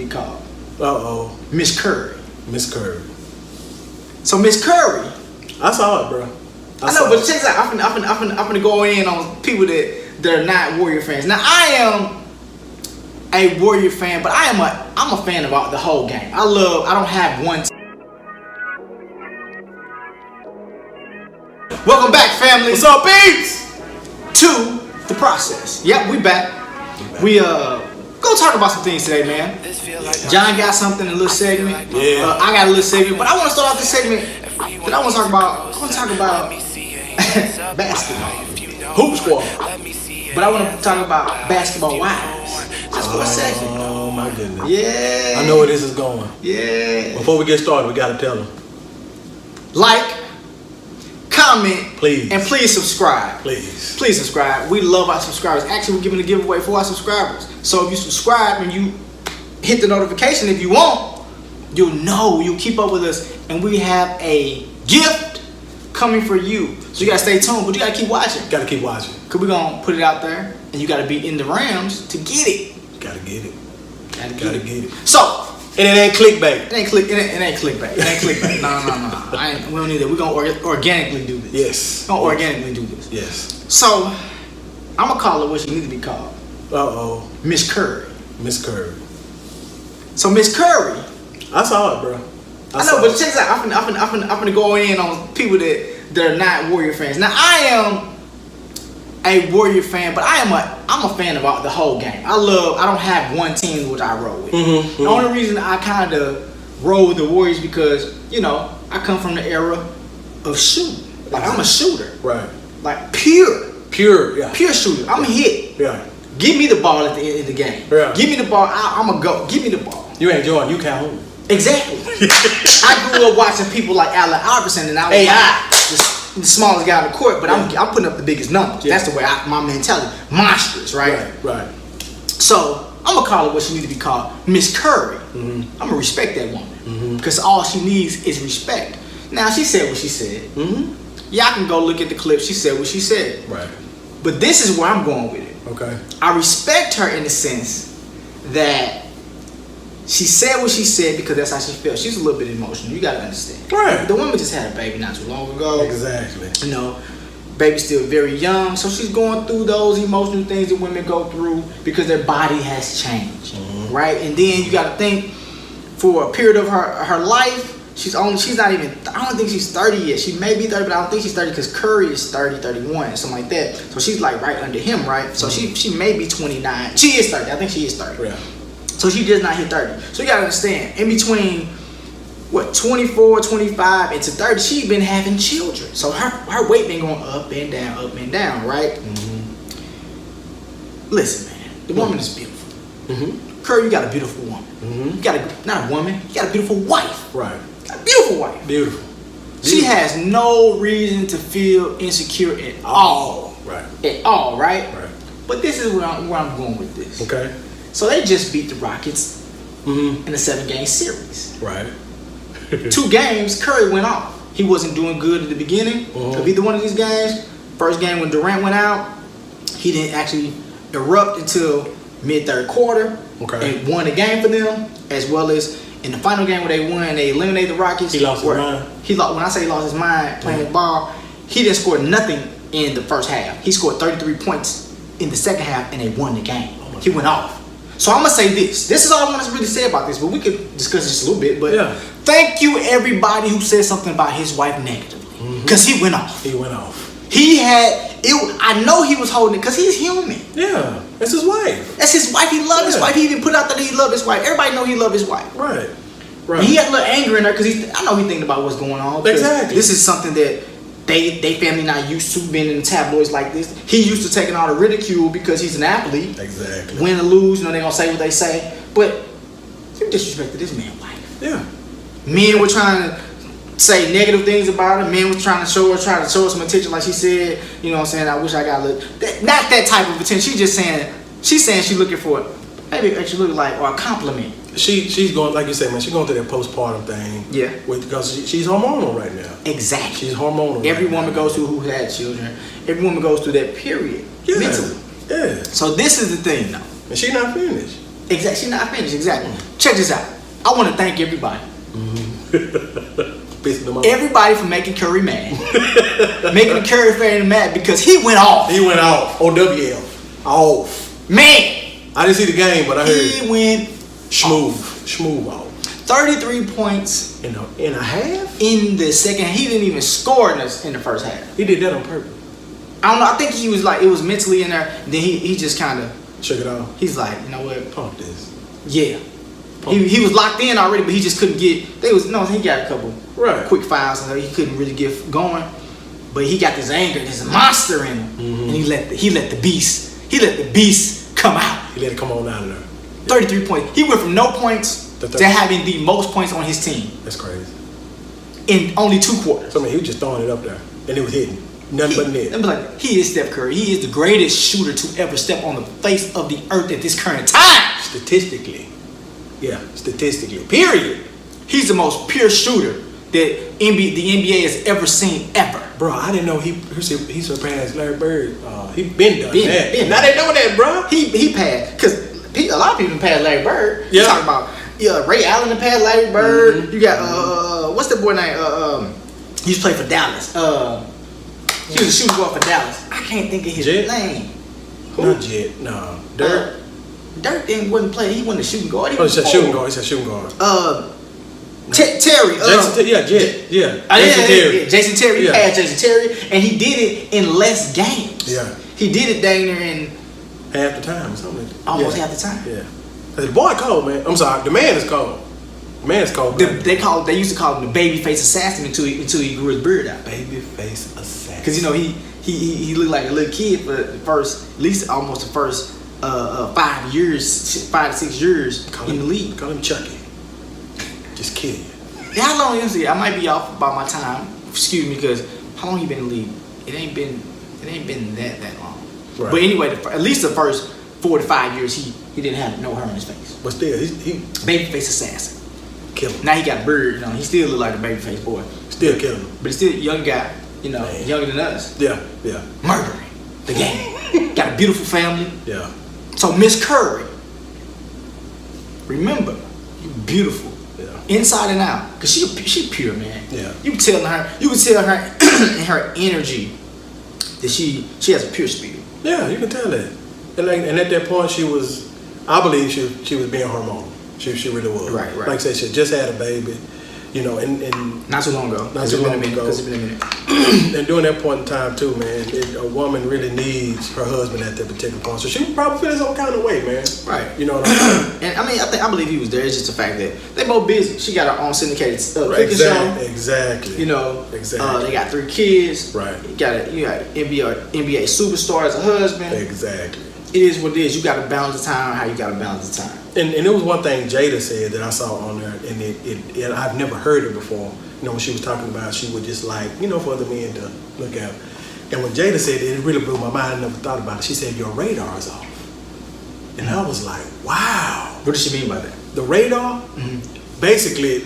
be called? Miss Curry. Miss Curry. So Miss Curry. I saw it, bro. I know, but check this out. I'm gonna go in on people that are not Warrior fans. Now I am a Warrior fan, but I'm a fan of the whole game. I don't have one. Welcome back, family. What's up, peeps? To the process. Yep, we back. We gonna talk about some things today, man. John got something, a little segment. Yeah. I got a little segment, but I want to start off this segment that I want to talk about. I want to talk about basketball, hoop squad. But I want to talk about basketball wives just for a second. Oh my goodness. Yeah. I know where this is going. Yeah. Before we get started, we gotta tell them. Like, comment, please, and please subscribe. Please subscribe. We love our subscribers. Actually, we're giving a giveaway for our subscribers. So if you subscribe and you hit the notification, if you want, you'll know, you'll keep up with us, and we have a gift coming for you. So you gotta stay tuned, but you gotta keep watching. Gotta keep watching. Cause we're gonna put it out there, and you gotta be in the Rams to get it. Gotta get it. Gotta get it. So. And it ain't clickbait. It ain't clickbait. It ain't clickbait. No. We don't need that. We're gonna organically do this. Yes. We're gonna organically do this. Yes. So, I'm gonna call her what she needs to be called. Miss Curry. Miss Curry. So Miss Curry. I saw it, bro. I know, but check this out. I'm gonna go in on people that are not Warrior fans. Now I am a Warrior fan, but I'm a fan of the whole game. I don't have one team which I roll with. The only reason I kind of roll with the Warriors because, you know, I come from the era of shooting. Like, I'm a shooter. Right. Like, pure shooter. I'm a hit. Yeah. Give me the ball at the end of the game. Yeah. Give me the ball. I'm a go. Give me the ball. You ain't Jordan. You Calhoun. Exactly. I grew up watching people like Allen Iverson, and I was like the smallest guy on the court, but I'm putting up the biggest numbers. Yeah. That's the way my mentality. Monstrous, right? Right. So I'm gonna call her what she needs to be called, Miss Curry. I'm gonna respect that woman because all she needs is respect. Now she said what she said. Y'all can go look at the clip. She said what she said. Right. But this is where I'm going with it. Okay. I respect her in the sense that she said what she said because that's how she felt. She's a little bit emotional. You gotta understand. Right. The woman just had a baby not too long ago. Exactly. You know, baby's still very young, so she's going through those emotional things that women go through because their body has changed, right? And then you gotta think, for a period of her life, she's not even. I don't think she's 30 yet. She may be 30, but I don't think she's 30 because Curry is 30, 31, something like that. So she's like right under him, right? So she may be 29. She is 30. I think she is 30. Yeah. So she just not hit 30. So you gotta understand, in between 24, 25 into 30, she been having children. So her weight been going up and down, right? Listen, man, the woman is beautiful. Curry, you got a beautiful woman. You got not a woman, you got a beautiful wife. Right. A beautiful wife. Beautiful. She has no reason to feel insecure at all. Right. At all, right? Right. But this is where I'm going with this. Okay. So they just beat the Rockets in a 7-game series. Right. 2 games, Curry went off. He wasn't doing good at the beginning of either one of these games. First game when Durant went out, he didn't actually erupt until mid-third quarter. Okay. And won the game for them, as well as in the final game where they won, they eliminated the Rockets. He lost his mind. When I say he lost his mind playing the ball, he didn't score nothing in the first half. He scored 33 points in the second half, and they won the game. He went off. So I'm gonna say this. This is all I want to really say about this, but we could discuss this a little bit. But thank you everybody who said something about his wife negatively, because he went off. He went off. He had it. I know he was holding it because he's human. Yeah, that's his wife. That's his wife. He loved his wife. He even put out that he loved his wife. Everybody know he loved his wife. Right. And he had a little anger in her because I know he thinking about what's going on. Exactly. This is something that they family not used to, being in the tabloids like this. He used to taking all the ridicule because he's an athlete. Exactly. Win or lose, you know, they gonna say what they say. But you disrespected this man's wife. Yeah. Men were trying to say negative things about her. Men was trying to show her some attention, like she said. You know what I'm saying? I wish I got a little. Not that type of attention. She's saying she looking for it. Maybe she looking like or a compliment. She's going, like you said, man. She's going through that postpartum thing. Yeah. Because she's hormonal right now. Exactly. She's hormonal. Every woman goes through who had children. Every woman goes through that period. Yeah. Mentally. Yeah. So this is the thing, though. And she's not finished. Exactly. She's not finished. Exactly. Check this out. I want to thank everybody. Pissing them off. Everybody for making Curry mad. Making the Curry fan mad because he went off. He went off. OWL. Off. Man. I didn't see the game, but I heard He went smooth off. 33 points In a half? in the second. He didn't even score in the first half. He did that on purpose. I don't know. I think he was like, it was mentally in there. Then he just kind of, Check it out. he's like, you know what? Pump this. Yeah. He was locked in already, but he just couldn't get. He got a couple quick fouls, and he couldn't really get going. But he got this anger, this monster in him, and he let the beast come out. He let it come on out of there. 33 points. He went from no points to having the most points on his team That's crazy. in only 2 quarters. So I mean, he was just throwing it up there, and it was hitting. Nothing but net. I'm like, he is Steph Curry. He is the greatest shooter to ever step on the face of the earth at this current time. Statistically. Yeah, statistically. Period. He's the most pure shooter that the NBA has ever seen ever. Bro, I didn't know he surpassed Larry Bird. He been done that. Now they know that, bro. He passed, because a lot of people passed Larry Bird. Yeah. You talking about Ray Allen passed Larry Bird. You got what's the boy name? He used to play for Dallas. He was a shooting guard for Dallas. I can't think of his name. Who? Not Jet. No. Dirk. Dirk wasn't playing. He wasn't a shooting guard. He said shooting guard. He said shooting guard. Terry. Jet. Yeah. Jason Terry. He passed Jason Terry, and he did it in less games. Yeah. He did it dang near in half the time or something. almost half the time. Yeah. The boy cold, man. I'm sorry. The man is cold. The man is cold. They used to call him the babyface assassin until he grew his beard out. Babyface assassin. Because you know he looked like a little kid for the first, at least almost the first 5 to 6 years in the league. Call him Chucky. Just kidding. Yeah, how long is he? I might be off by my time. Excuse me, because how long he been in the league? It ain't been that long. Right. But anyway, at least the first 4 to 5 years he didn't have no hair on his face. But still, he Babyface assassin. kill him. Now he got a beard. You know, he still look like a babyface boy. Still kill him. But he's still a young guy. You know, Man. younger than us. Yeah. Murdering the game. Got a beautiful family. Yeah. So Miss Curry, remember, you beautiful, inside and out, cause she pure, man. Yeah. You can tell her in her energy that she has a pure spirit. Yeah, you can tell that. And at that point, I believe she was being hormonal. She really was. Right. Like I said, she just had a baby, you know, and Not too long ago. Not too long ago. It's been a minute. And during that point in time too, man, a woman really needs her husband at that particular point. So she would probably feel some kind of way, man. Right. You know what I'm saying? And I mean, I believe he was there. It's just the fact that they both busy. She got her own syndicated cooking show. Exactly. You know. Exactly. They got 3 kids. Right. You got NBA superstar as a husband. Exactly. It is what it is. You got to balance the time how you got to balance the time. And there was one thing Jada said that I saw on there, and it I've never heard it before. You know, when she was talking about, she would just like, you know, for other men to look at. And when Jada said it really blew my mind. I never thought about it. She said, your radar is off. And I was like, wow. What does she mean by that? The radar, basically,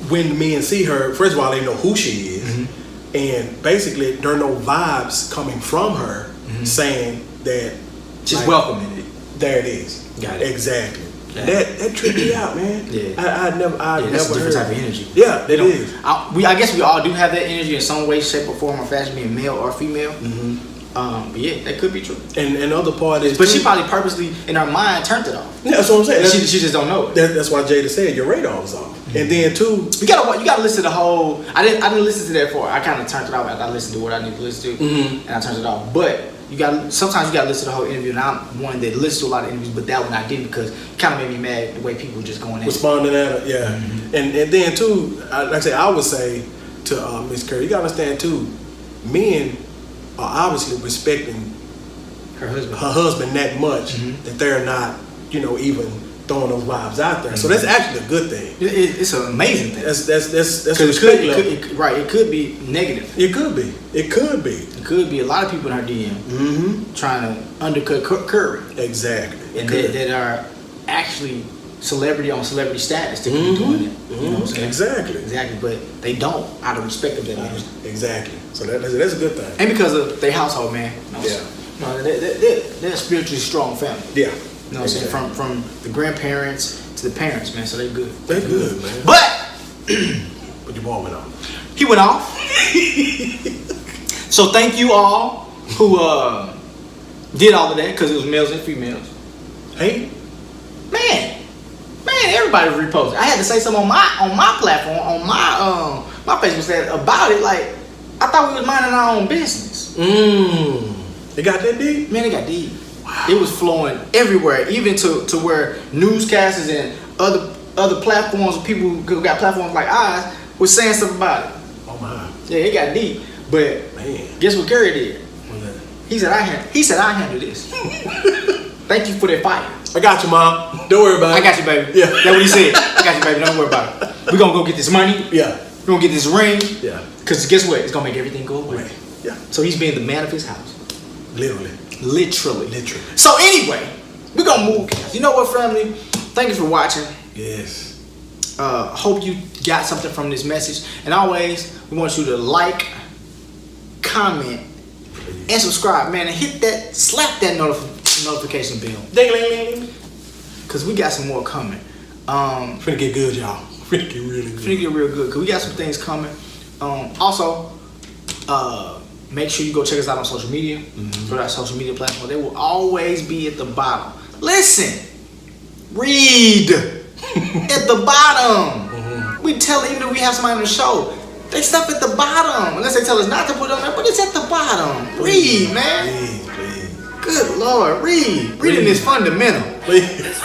when men see her, first of all, they know who she is. And basically, there are no vibes coming from her saying that She's like, welcoming it. There it is. Got it. Exactly. Yeah. That tripped me out, man. Yeah. I never that's a different heard type of energy. Yeah, it is. I guess we all do have that energy in some way, shape, or form, or fashion, being male or female. But yeah, that could be true. And the other part is, but she probably purposely in her mind turned it off. Yeah, that's what I'm saying. She just don't know it. That's why Jada said your radar was off. And then too, you gotta listen to the whole. I didn't listen to that for. I kind of turned it off after I listened to what I need to listen to, and I turned it off. But sometimes you gotta listen to the whole interview, and I'm one that listens to a lot of interviews, but that one I didn't because it kind of made me mad the way people just going at responding at it. Yeah. And then too, like I say, I would say to Miss Curry, you gotta understand too, men are obviously respecting her husband that much that they're not, you know, even throwing those vibes out there. So that's actually a good thing. It's an amazing thing. That's respect level. It could be negative. It could be. It could be a lot of people in her DM trying to undercut Curry. Exactly. And that are actually celebrity on celebrity status to keep doing it. You know what I'm saying? Exactly. But they don't out of respect of that music. Exactly. So that's a good thing. And because of their household, man. Yeah. No, they're a spiritually strong family. Yeah. You know what I'm saying? From the grandparents to the parents, man. So they good. They good, man. But But your boy went off. he went off. So thank you all who did all of that, because it was males and females. Hey, Man, everybody reposted. I had to say something on my platform, on my Facebook said about it. Like, I thought we was minding our own business. They got that deep? Man, it got deep. Wow. It was flowing everywhere, even to where newscasters and other platforms, people who got platforms like ours, was saying stuff about it. Oh my. Yeah, it got deep. But man, guess what Curry did? What's that? He said I handle this. Thank you for that fire. I got you, Mom. Don't worry about it. I got you, baby. Yeah. That's what he said. I got you, baby. Don't worry about it. We're gonna go get this money. Yeah. We're gonna get this ring. Yeah. Because guess what? It's gonna make everything go away. Right. Yeah. So he's being the man of his house. Literally. So anyway, we're gonna move. You know what, family? Thank you for watching. Yes. Hope you got something from this message. And always, we want you to like, comment, and subscribe, man. And slap that notification bell. Ding-a-ling-ling. Because we got some more coming. Finna get good, y'all. Finna get really good. Finna get real good. Because we got some things coming. Also, make sure you go check us out on social media. Go to our social media platform. They will always be at the bottom. Listen. Read. At the bottom. We tell, even if we have somebody on the show, they stuff at the bottom. Unless they tell us not to put it on there, but it's at the bottom. Read, man. Please. Good Lord, read. Reading is fundamental. Please.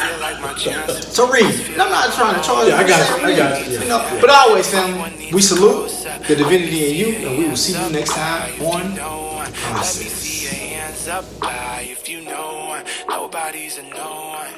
So read. And I'm not trying to charge you. I got you. You know, but always, family, we salute the divinity in you, and we will see you next time on The Process. If you know, nobody's a no one.